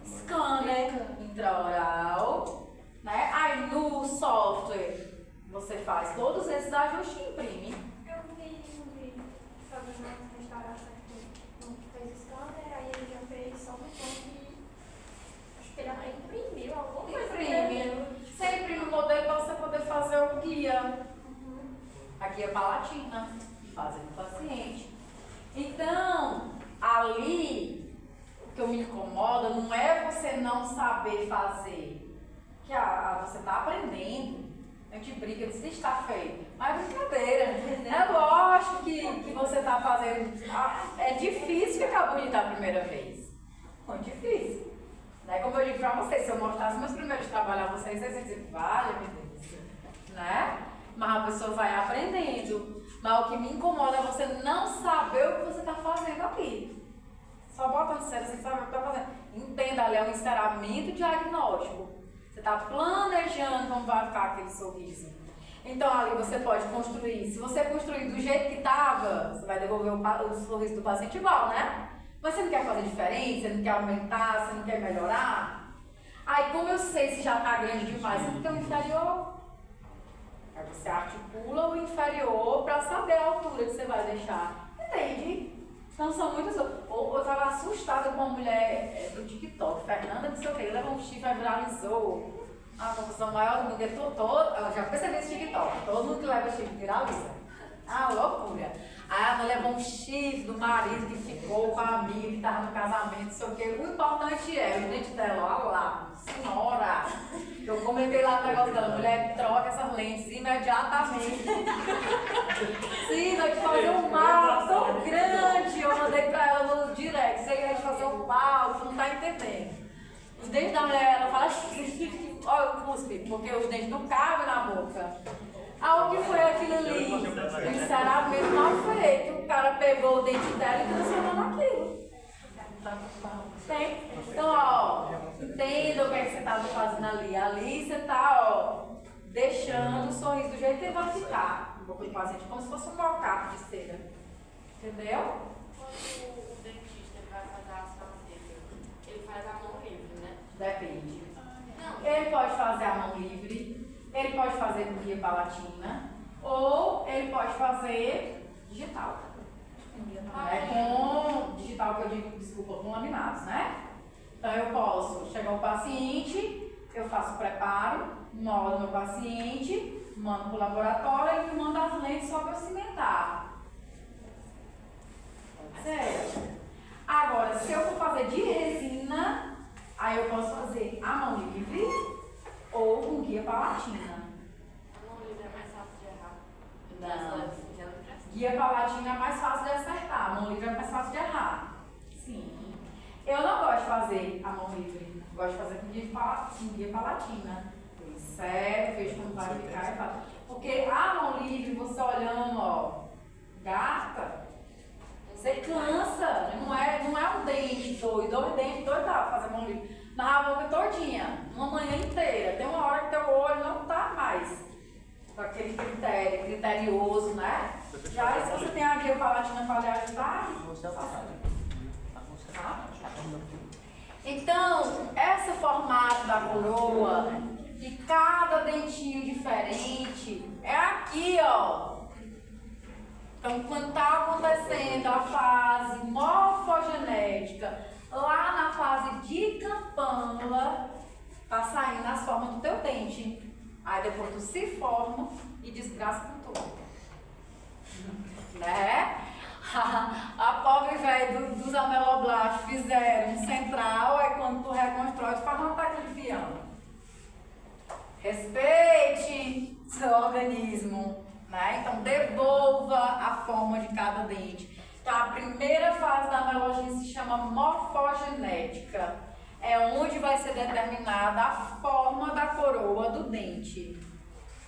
Scanner intraoral, né? Aí no software você faz todos esses ajustes e imprime. Eu vi sobre uma restauração que fez scanner, aí ele já fez só um botão que acho que ele até imprimiu alguma coisa. Imprime. Você imprime o modelo para você poder fazer o guia. A guia palatina, fazendo o paciente. Então, ali, o que eu me incomoda não é você não saber fazer, que você está aprendendo. A gente brinca, diz que está feio, mas é brincadeira. É lógico que você está fazendo. É difícil ficar bonita a primeira vez. Muito difícil. Né? Como eu digo para vocês, se eu mostrasse meus primeiros trabalhos a vocês iam dizer, vale, meu Deus. Né? Mas a pessoa vai aprendendo. Mas o que me incomoda é você não saber o que você está fazendo aqui. Só bota no cérebro, você sabe o que está fazendo. Entenda, ali é um enceramento diagnóstico. Você está planejando como vai ficar aquele sorriso. Então ali você pode construir. Se você construir do jeito que estava, você vai devolver o sorriso do paciente igual, né? Mas você não quer fazer diferente, você não quer aumentar, você não quer melhorar. Aí como eu sei se já está grande demais, você não tem um inferior. Aí você articula o inferior para saber a altura que você vai deixar. Entende? Então são muitas coisas. Eu estava assustada com uma mulher do TikTok, Fernanda, não sei o que, levou um chifre, viralizou. A confusão maior do mundo. Eu já percebi esse TikTok. Todo mundo que leva chifre viraliza. Loucura. Aí a mulher levou um chifre do marido que ficou com a amiga que estava no casamento, não sei o que. O importante é o dente dela, olha lá, senhora. Eu comentei lá no negócio dela, mulher, troca essas lentes imediatamente. Sim, vai te fazer um mal tão grande. Eu mandei pra ela no direct, você vai te fazer um mal, você não tá entendendo. Os dentes da mulher, ela fala, olha o cuspe, porque os dentes não cabem na boca. O que foi aquilo ali? O enceramento mal feito. O cara pegou o dente dela e transformou naquilo. Tem? Então, entenda o que você está fazendo ali. Ali você está, deixando o sorriso do jeito que ele vai ficar. Um pouco do paciente, como se fosse um mocap de cera. Entendeu? Quando o dentista vai fazer a sobrancelha, ele faz a mão livre, né? Depende. Não. Ele pode fazer a mão livre, ele pode fazer com guia palatina, ou ele pode fazer digital. Com digital que eu digo, desculpa, com laminados, né? Então eu posso chegar ao paciente, eu faço o preparo, moldo meu paciente, mando para o laboratório e me manda as lentes só para eu cimentar. Certo? Agora, se eu for fazer de resina, aí eu posso fazer a mão livre ou com guia palatina. A mão livre é mais fácil de errar. Não. Guia palatina é mais fácil de acertar, a mão livre é mais fácil de errar. Sim. Eu não gosto de fazer a mão livre, gosto de fazer com guia palatina. Eu insero, vejo como vai ficar e faço. Porque a mão livre, você olhando, gasta, você cansa. Não é um dente doido, dois dentes doidos dá pra fazer a mão livre. Na boca todinha, uma manhã inteira. Tem uma hora que teu olho não tá mais com aquele criterioso, né? Já se você tem a guia palatina para lhe ajudar, então, esse formato da coroa, de cada dentinho diferente, é aqui, Então, quando está acontecendo a fase morfogenética, lá na fase de campânula, tá saindo as formas do teu dente. Aí depois tu se forma e desgraça com tudo. Né? A pobre velha dos ameloblastos fizeram um central, aí quando tu reconstrói, tu faz um ataque de peão. Respeite seu organismo, né? Então devolva a forma de cada dente. Então a primeira fase da amelogia se chama morfogenética. É onde vai ser determinada a forma da coroa do dente,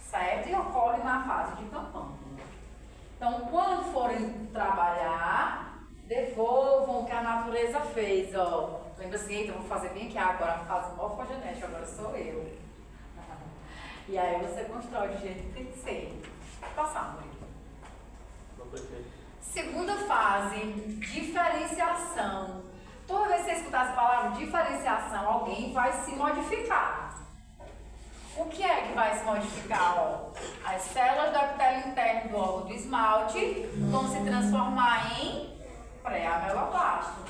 certo? E ocorre na fase de campânula. Então, quando forem trabalhar, devolvam o que a natureza fez, Lembra assim, então vou fazer bem aqui agora a fase morfogenética, agora sou eu. E aí você constrói do jeito que tem que ser. Passar, Segunda fase, diferenciação. Toda vez que você escutar essa palavra diferenciação, alguém vai se modificar. O que é que vai se modificar? Ó, as células do epitélio interno do órgão do esmalte vão se transformar em pré-ameloblasto.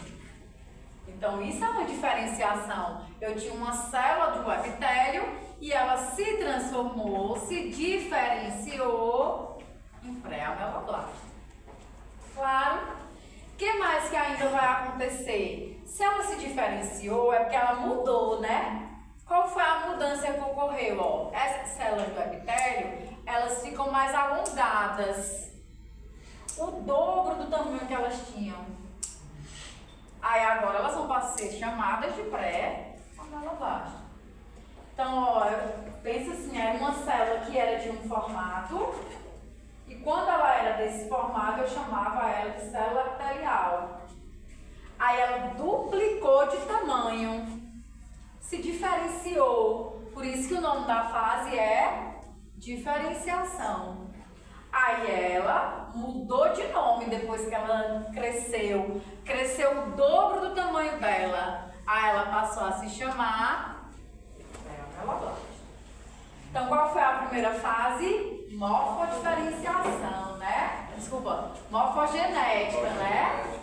Então, isso é uma diferenciação. Eu tinha uma célula do epitélio e ela se transformou, se diferenciou em pré-ameloblasto. Claro. O que mais que ainda vai acontecer? Se ela se diferenciou, é porque ela mudou, né? Qual foi a mudança que ocorreu? Ó, essas células do epitélio, elas ficam mais alongadas. O dobro do tamanho que elas tinham. Aí agora elas vão passar a ser chamadas de pré-ameloblasto. Então, ó, pensa assim, era uma célula que era de um formato, e quando ela era desse formato, eu chamava ela de célula epitelial. Aí ela duplicou de tamanho, se diferenciou, por isso que o nome da fase é diferenciação. Aí ela mudou de nome depois que ela cresceu o dobro do tamanho dela. Aí ela passou a se chamar pré-ameloblasto. Então, qual foi a primeira fase? Morfodiferenciação, né? Desculpa, morfogenética, né?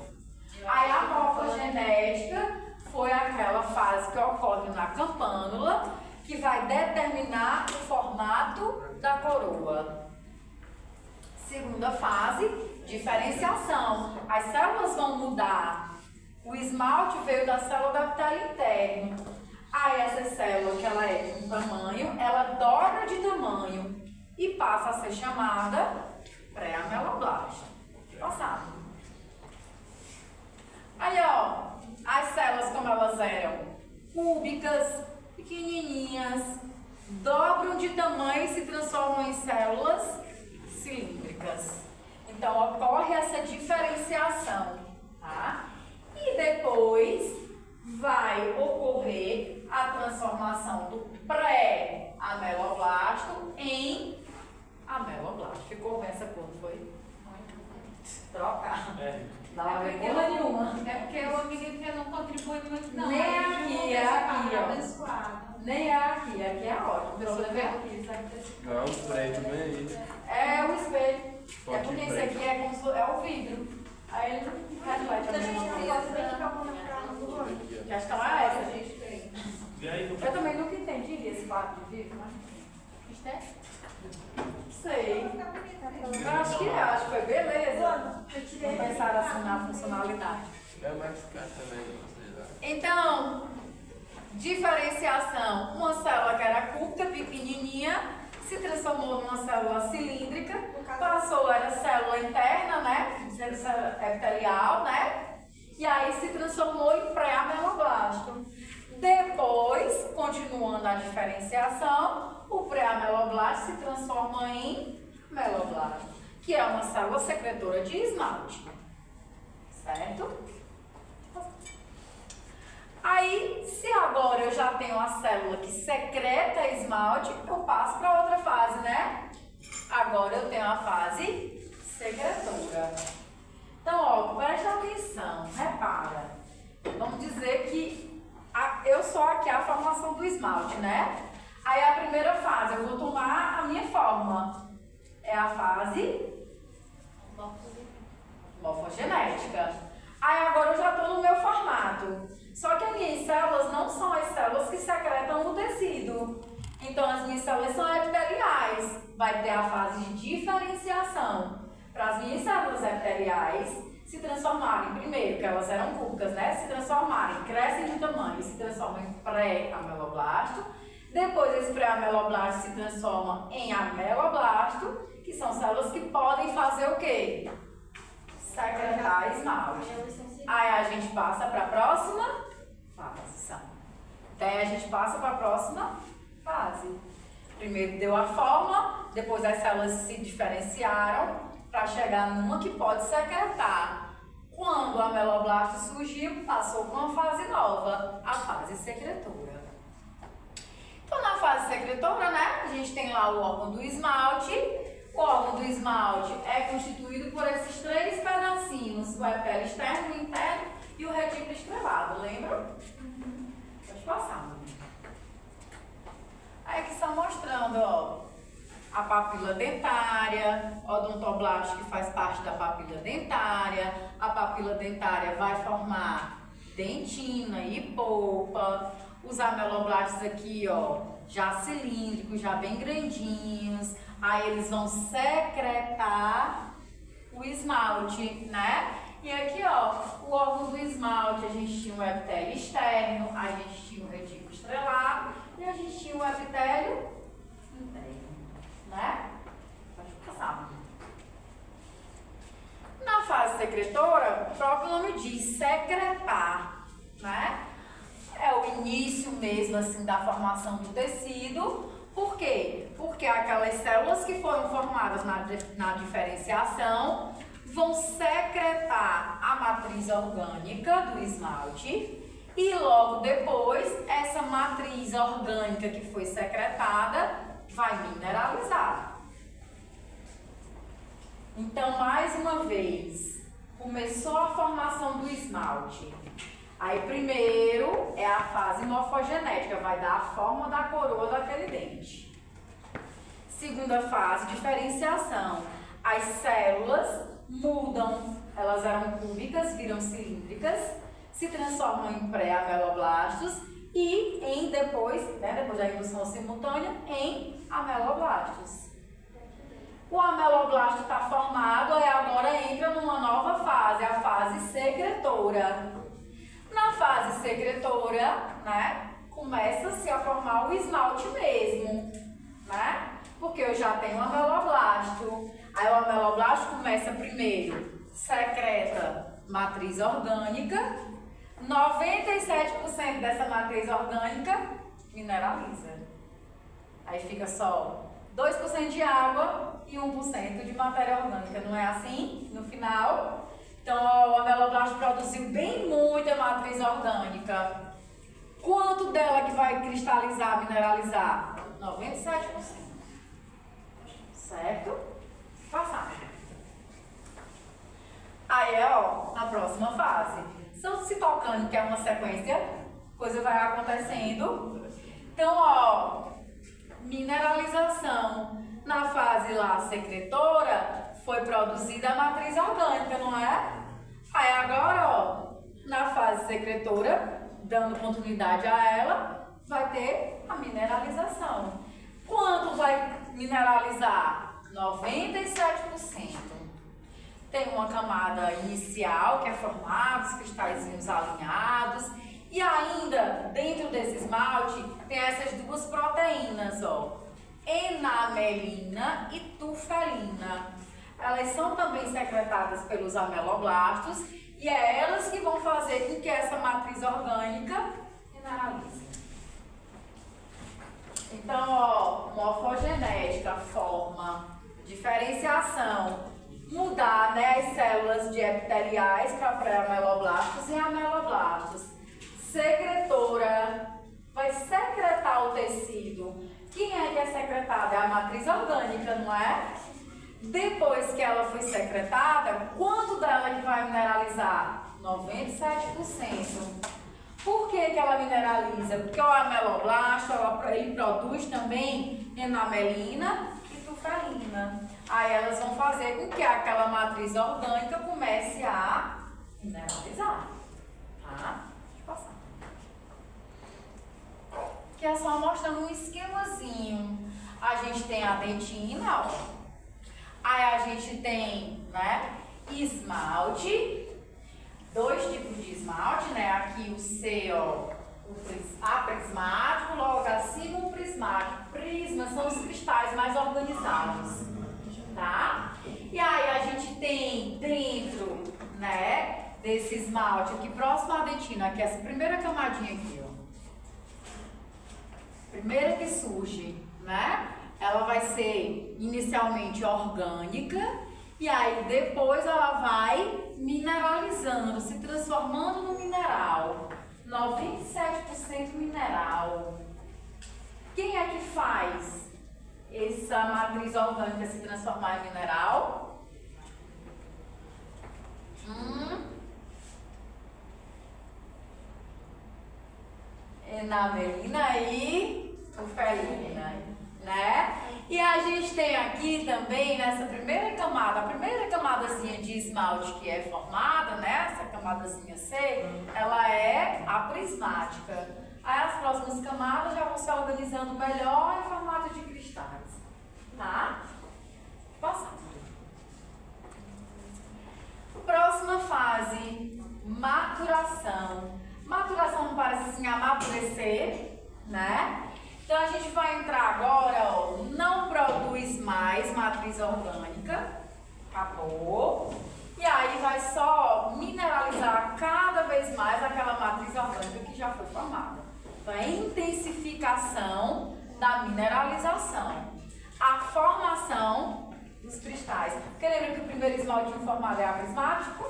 Aí a morfogenética foi aquela fase que ocorre na campânula, que vai determinar o formato da coroa. Segunda fase, diferenciação. As células vão mudar. O esmalte veio da célula do epitélio interno. Aí essa célula, que ela é de um tamanho, ela dobra de tamanho e passa a ser chamada pré-ameloblasto. Passado. Aí, ó, as células como elas eram cúbicas, pequenininhas, dobram de tamanho e se transformam em células cilíndricas. Então, ocorre essa diferenciação, tá? E depois vai ocorrer a transformação do pré-ameloblasto em ameloblasto. Ficou bem essa cor, não foi? Trocar. Não é porra nenhuma. É porque o amigo não contribui muito, não. Nem aqui, é aqui, ó. Abençoado. Nem é aqui é ótimo. O problema é aqui. Não, o prédio bem aí. É o espelho. Pode É porque ir, isso aqui é, como se fosse, é o vidro. Aí ele reflete a Deixa eu mesma tirar uma coisa. foto bem que eu vou mostrar no olho. Que acho que ela é essa. E aí, Eu também nunca entendi esse quadro de vidro, mas. Isto é? Sei. Eu acho que foi beleza. Não pensaram assim na funcionalidade. é mais caro também, não sei lá. Então, diferenciação. Uma célula que era curta, pequenininha, se transformou numa célula cilíndrica, passou, era célula interna, né? Célula epitelial, né? E aí se transformou em pré-ameloblasto. Depois, continuando a diferenciação, o pré-ameloblasto se transforma em ameloblasto, que é uma célula secretora de esmalte. Certo? Aí, se agora eu já tenho a célula que secreta esmalte, eu passo para outra fase, né? Agora eu tenho a fase secretora. Então, ó, presta atenção, repara. Vamos dizer que eu sou aqui a formação do esmalte, né? Aí a primeira fase, eu vou tomar a minha forma. É a fase morfogenética. Aí agora eu já estou no meu formato. Só que as minhas células não são as células que secretam o tecido. Então as minhas células são epiteliais. Vai ter a fase de diferenciação. Para as minhas células epiteliais se transformarem, primeiro, que elas eram cúbicas, né? Se transformarem, crescem de tamanho e se transformam em pré-ameloblasto. Depois esse pré-ameloblasto se transforma em ameloblasto, que são células que podem fazer o quê? Secretar esmalte. Aí a gente passa para a próxima fase. Daí a gente passa para a próxima fase. Primeiro deu a forma, depois as células se diferenciaram para chegar numa que pode secretar. Quando o ameloblasto surgiu, passou para uma fase nova, a fase secretora. Então na fase secretora, né, a gente tem lá o órgão do esmalte. O órgão do esmalte é constituído por esses três pedacinhos, o epitélio externo, o interno e o retículo estrelado, lembra? formando, ó, a papila dentária, odontoblasto que faz parte da papila dentária. A papila dentária vai formar dentina e polpa. Os ameloblastos aqui, ó, já cilíndricos, já bem grandinhos. Aí eles vão secretar o esmalte, né? E aqui, ó, o órgão do esmalte, a gente tinha o epitélio externo, a gente tinha o retículo estrelado e a gente tinha o epitélio interno, né? Pode passar. Na fase secretora, o próprio nome diz secretar, né? É o início mesmo, assim, da formação do tecido. Por quê? Porque aquelas células que foram formadas na diferenciação vão secretar a matriz orgânica do esmalte e logo depois essa matriz orgânica que foi secretada vai mineralizar. Então, mais uma vez, começou a formação do esmalte. Aí primeiro é a fase morfogenética, vai dar a forma da coroa daquele dente. Segunda fase, diferenciação. As células mudam, elas eram cúbicas, viram cilíndricas, se transformam em pré-ameloblastos e depois da indução simultânea, em ameloblastos. O ameloblasto está formado e agora entra numa nova fase, a fase secretora. Na fase secretora, né, começa-se a formar o esmalte mesmo, né? Porque eu já tenho o ameloblasto. Aí o ameloblasto começa primeiro, secreta matriz orgânica, 97% dessa matriz orgânica mineraliza. Aí fica só 2% de água e 1% de matéria orgânica, não é assim? No final, então ó, o ameloblasto produziu bem muita matriz orgânica. Quanto dela que vai cristalizar, mineralizar? 97%. Certo? Passar. Aí, ó, na próxima fase. São citocânico, que é uma sequência, coisa vai acontecendo. Então, ó, mineralização. Na fase lá secretora, foi produzida a matriz orgânica, não é? Aí agora, ó, na fase secretora, dando continuidade a ela, vai ter a mineralização. Quanto vai mineralizar? 97%. Tem uma camada inicial que é formada, os cristalzinhos alinhados. E ainda, dentro desse esmalte, tem essas duas proteínas, ó, enamelina e tufelina. Elas são também secretadas pelos ameloblastos e é elas que vão fazer com que essa matriz orgânica mineralize. Então, ó, morfogenética, forma, diferenciação, mudar, né, as células de epiteliais para pré-ameloblastos e ameloblastos. Secretora, vai secretar o tecido. Quem é que é secretada? É a matriz orgânica, não é? Depois que ela foi secretada, quanto dela que vai mineralizar? 97%. Por que ela mineraliza? Porque o ameloblasto, ele produz também enamelina e tufelina. Aí elas vão fazer com que aquela matriz orgânica comece a mineralizar. Tá? Deixa eu passar. Que é só mostrando um esquemazinho. A gente tem a dentina, ó. Aí a gente tem, né, esmalte. Dois tipos de esmalte, né? Aqui o C, ó, o aprismático, logo acima o prismático. Prismas são os cristais mais organizados, tá? E aí a gente tem dentro, né, desse esmalte aqui, próximo à dentina, que é essa primeira camadinha aqui, ó. Primeira que surge, né? Ela vai ser inicialmente orgânica. E aí, depois ela vai mineralizando, se transformando no mineral. 97% mineral. Quem é que faz essa matriz orgânica se transformar em mineral? Enamelina e tufelina, né? né? E a gente tem aqui também, nessa primeira camada, a primeira camadazinha de esmalte que é formada, né? Essa camadazinha C, ela é a prismática. Aí as próximas camadas já vão se organizando melhor em formato de cristais, tá? Passando. Próxima fase, maturação. Maturação não parece assim amadurecer, né? Então a gente vai entrar agora, ó, não produz mais matriz orgânica, acabou. E aí vai só mineralizar cada vez mais aquela matriz orgânica que já foi formada. Então é intensificação da mineralização. A formação dos cristais. Porque lembra que o primeiro esmaltinho formado é aprismático?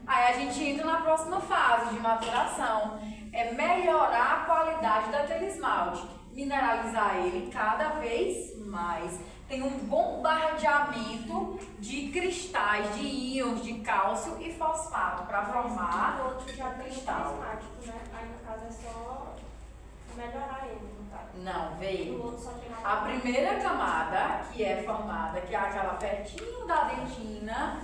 Aí a gente entra na próxima fase de maturação. É melhorar a qualidade daquele esmalte. Mineralizar ele cada vez mais. Tem um bombardeamento de cristais, de íons, de cálcio e fosfato para formar O outro já tem cristal. prismático, né? Aí no caso é só melhorar ele, no caso. Não, O veio. outro só tem A primeira camada, que é formada, que é aquela pertinho da dentina,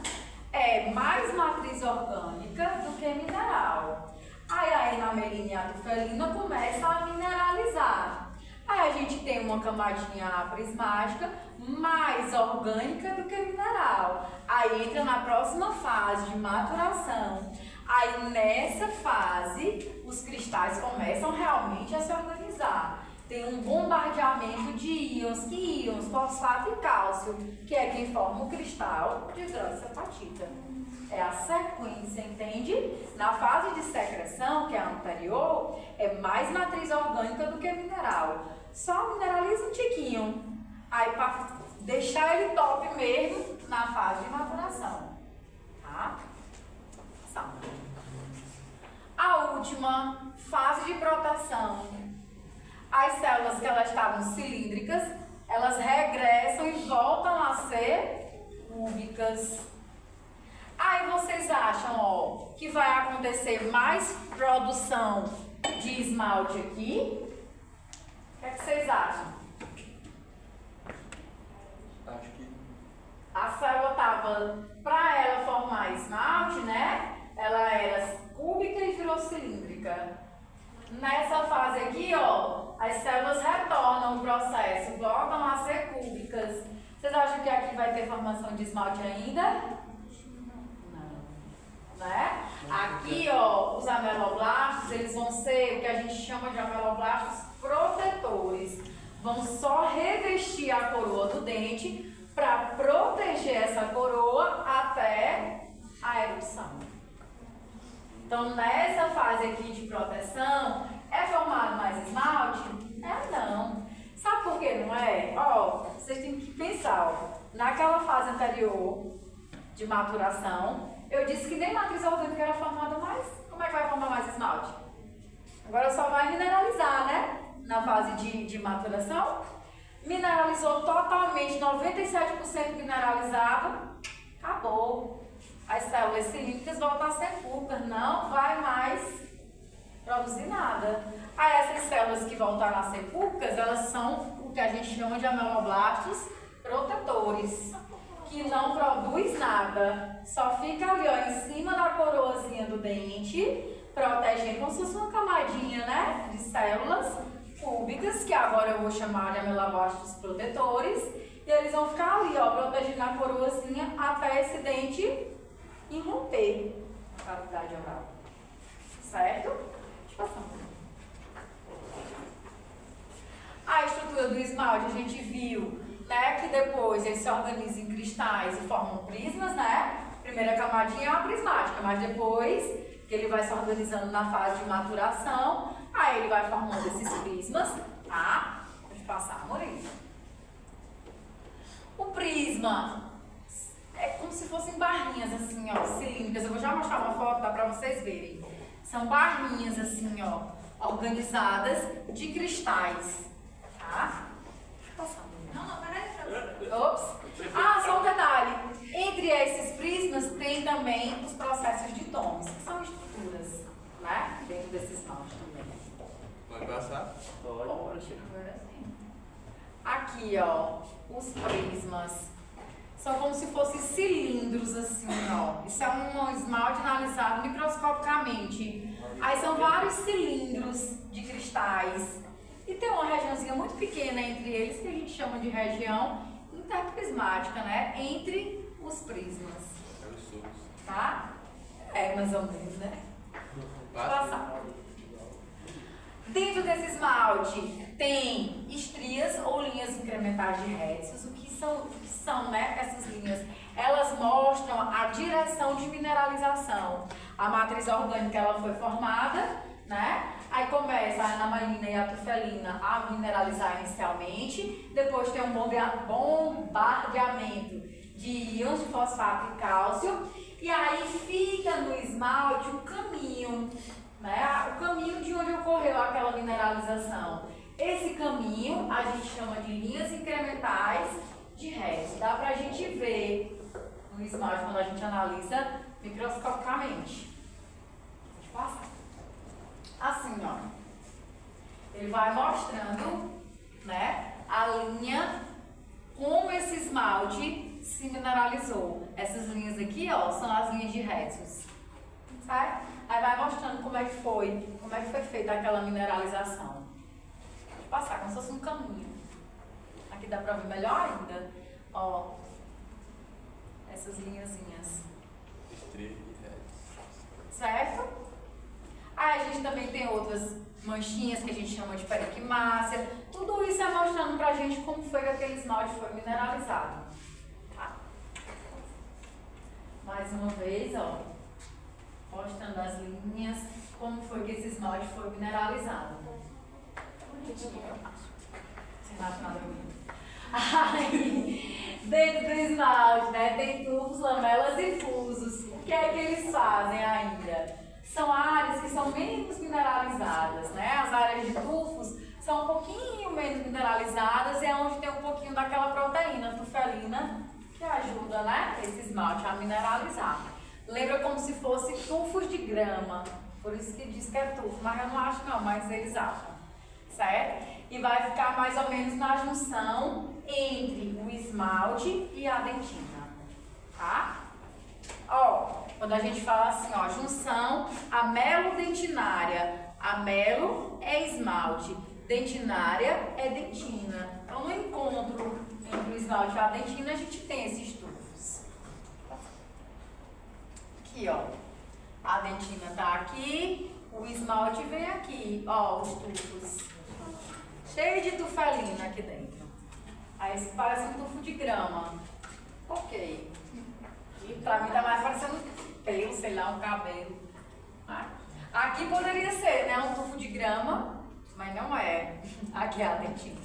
é mais matriz orgânica do que mineral. Aí a enamelina e a tufelina começam a mineralizar. Aí a gente tem uma camadinha prismática mais orgânica do que mineral. Aí entra na próxima fase de maturação. Aí nessa fase, os cristais começam realmente a se organizar. Tem um bombardeamento de íons, que íons, fosfato e cálcio, que é quem forma o cristal de hidroxiapatita. É a sequência, entende? Na fase de secreção, que é a anterior, é mais matriz orgânica do que mineral. Só mineraliza um tiquinho. Aí para deixar ele top mesmo na fase de maturação. Tá? A última fase de proteção. As células que elas estavam cilíndricas, elas regressam e voltam a ser cúbicas. Aí vocês acham, ó, que vai acontecer mais produção de esmalte aqui? O que é que vocês acham? Acho que A célula estava, para ela formar esmalte, né? Ela era cúbica e virou cilíndrica. Nessa fase aqui, ó, as células retornam o processo, voltam a ser cúbicas. Vocês acham que aqui vai ter formação de esmalte ainda? Né? Aqui, ó, os ameloblastos, eles vão ser o que a gente chama de ameloblastos protetores. Vão só revestir a coroa do dente para proteger essa coroa até a erupção. Então, nessa fase aqui de proteção, é formado mais esmalte? É não. Sabe por que não é? Ó, vocês têm que pensar, ó, naquela fase anterior de maturação, eu disse que nem matriz orgânica era formada mais. Como é que vai formar mais esmalte? Agora só vai mineralizar, né? Na fase de maturação. Mineralizou totalmente, 97% mineralizado. Acabou. As células cilíndricas voltam a ser cúbicas. Não vai mais produzir nada. Aí essas células que voltaram a ser cúbicas, elas são o que a gente chama de ameloblastos protetores, que não produz nada, só fica ali, ó, em cima da coroazinha do dente, protegendo como se fosse uma camadinha, né, de células cúbicas, que agora eu vou chamar de ameloblastos protetores, e eles vão ficar ali, ó, protegendo a coroazinha até esse dente irromper a cavidade oral. Certo? Deixa eu passar um pouquinho. A estrutura do esmalte a gente viu, né, que depois ele se organiza em cristais e formam prismas, né? Primeira camadinha é uma prismática, mas depois que ele vai se organizando na fase de maturação, aí ele vai formando esses prismas, tá? Deixa eu passar, Moreira. O prisma é como se fossem barrinhas assim, ó, cilíndricas. Eu vou já mostrar uma foto, dá pra vocês verem. São barrinhas assim, ó, organizadas de cristais, tá? Deixa eu passar. Não, peraí. Ops. Ah, só um detalhe. Entre esses prismas tem também os processos de Thomas, que são estruturas, né? Dentro desses esmalte também. pode passar? Pode. Aqui, ó, os prismas. São como se fossem cilindros assim, ó. Isso é um esmalte analisado microscopicamente. Aí são vários cilindros de cristais. E tem uma regiãozinha muito pequena entre eles que a gente chama de região interprismática, né? Entre os prismas. Tá? É, mais ou menos, né? Deixa eu passar. Dentro desse esmalte tem estrias ou linhas incrementais de Hertz. O que são, né, essas linhas? Elas mostram a direção de mineralização. A matriz orgânica ela foi formada, né? Aí começa a anamalina e a tufelina a mineralizar inicialmente. Depois tem um bombardeamento de íons de fosfato e cálcio. E aí fica no esmalte o caminho, né? O caminho de onde ocorreu aquela mineralização. Esse caminho a gente chama de linhas incrementais de Hertz. Dá pra gente ver no esmalte quando a gente analisa microscopicamente. Deixa eu passar. Assim, ó. Ele vai mostrando, né, a linha, como esse esmalte se mineralizou. Essas linhas aqui, ó, são as linhas de Hertz. Certo? Aí vai mostrando como é que foi feita aquela mineralização. Deixa eu passar, como se fosse um caminho. Aqui dá pra ver melhor ainda. Ó, essas linhazinhas. Certo? Aí a gente também tem outras manchinhas que a gente chama de periquimácea. Tudo isso é mostrando pra gente como foi que aquele esmalte foi mineralizado. Tá? Mais uma vez, ó. Mostrando as linhas, como foi que esse esmalte foi mineralizado. Sem nada Aí, dentro do esmalte, né, tem tubos, lamelas e fusos. O que é que eles fazem ainda? São áreas que são menos mineralizadas, né? As áreas de tufos são um pouquinho menos mineralizadas e é onde tem um pouquinho daquela proteína tufelina que ajuda, né, esse esmalte a mineralizar. Lembra como se fosse tufos de grama, por isso que diz que é tufo, mas eu não acho não, mas eles acham, certo? E vai ficar mais ou menos na junção entre o esmalte e a dentina, tá? Ó, quando a gente fala assim, ó, junção amelo-dentinária, amelo é esmalte, dentinária é dentina. Então, no encontro entre o esmalte e a dentina, a gente tem esses tufos. Aqui, ó, a dentina tá aqui, o esmalte vem aqui, ó, os tufos. Cheio de tufelina aqui dentro. Aí isso parece um tufo de grama. Ok. E pra mim tá mais parecendo pelo, sei lá, um cabelo. Aqui poderia ser, né? Um tufo de grama, mas não é. Aqui é a dentina.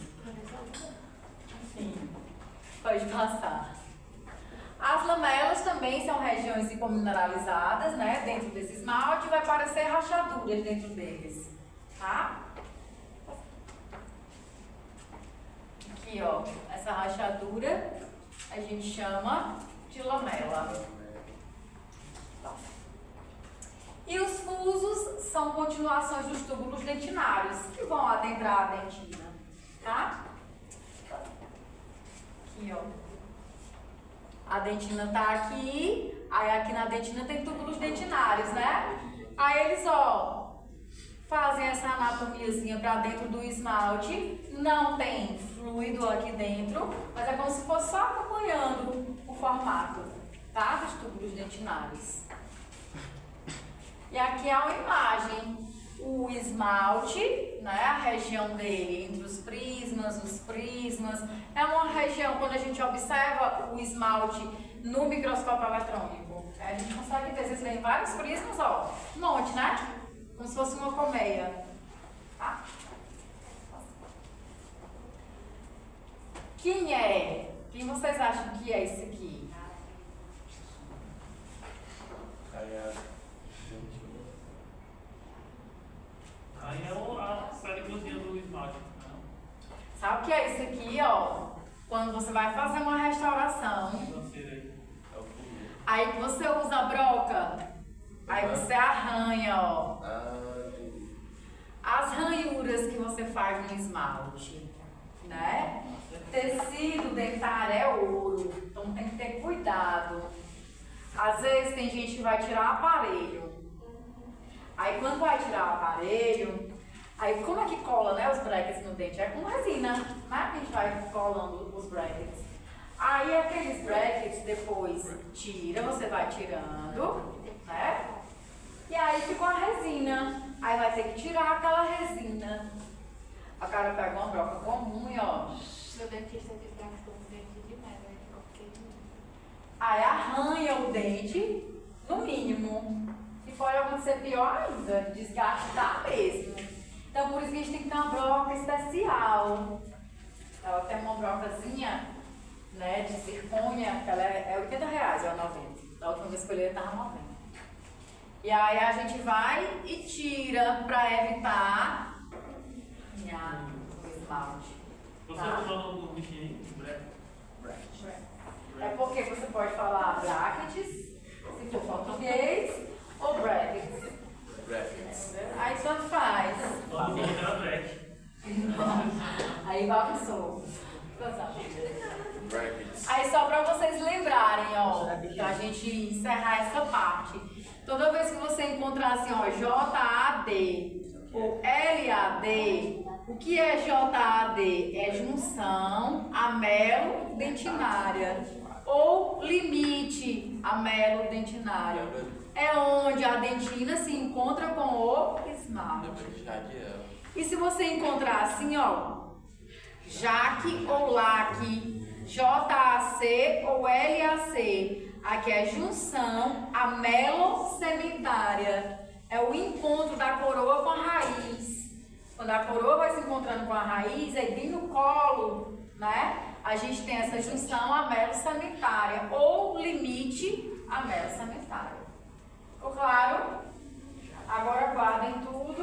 Sim. Pode passar. As lamelas também são regiões hipomineralizadas, né? Dentro desse esmalte vai aparecer rachaduras dentro deles. Tá? Aqui, ó, essa rachadura a gente chama de lamela. E os fusos são continuações dos túbulos dentinários que vão adentrar a dentina, tá? Aqui, ó. A dentina tá aqui, aí aqui na dentina tem túbulos dentinários, né? Aí eles, ó, fazem essa anatomiazinha pra dentro do esmalte, não tem fluido aqui dentro, mas é como se fosse só acompanhando o formato, tá? Dos túbulos dentinários. E aqui é uma imagem, o esmalte, né? A região dele entre os prismas, é uma região, quando a gente observa o esmalte no microscópio eletrônico, a gente consegue ver, vocês veem vários prismas, ó, um monte, né? Como se fosse uma colmeia, tá? Quem vocês acham que é esse aqui? Aí é a perigosinha do esmalte. Sabe o que é isso aqui, ó? Quando você vai fazer uma restauração, aí você usa a broca, aí você arranha, ó. As ranhuras que você faz no esmalte, né? Tecido dentário é ouro, então tem que ter cuidado. Às vezes tem gente que vai tirar aparelho. Aí quando vai tirar o aparelho, aí como é que cola, né, os brackets no dente? É com resina, né? Que a gente vai colando os brackets. Aí aqueles brackets depois tira, você vai tirando, né? E aí ficou a resina. Aí vai ter que tirar aquela resina. A cara pega uma broca comum e ó. Meu dentista disse que gastou um dente demais, aí ficou pequenininho. Aí arranha o dente, no mínimo. E pode acontecer pior ainda, desgastar mesmo. Então por isso que a gente tem que ter uma broca especial. Ela tem uma brocazinha, né, de zircônia, que ela é R$80 ou R$90. Da última vez que eu olhei estava R$90. E aí a gente vai e tira para evitar o esmalte. Você Tá. falou o nome do bichinho? É porque você pode falar brackets, se for português, ou brackets. Brackets. Aí tanto faz. O nome era Black. Aí bagunçou. Brackets. Aí só para vocês lembrarem, ó, pra gente encerrar essa parte. Toda vez que você encontrar assim, ó, JAD ou LAD, o que é JAD? É junção amelo-dentinária ou limite amelo-dentinário. É onde a dentina se encontra com o esmalte. E se você encontrar assim, ó, JAC ou LAC, JAC ou LAC, aqui é junção amelo-semitária. É o encontro da coroa com a raiz. Quando a coroa vai se encontrando com a raiz, aí bem no colo, né? A gente tem essa junção amelo-semitária ou limite amelo-semitária. Ficou claro? Agora guardem tudo.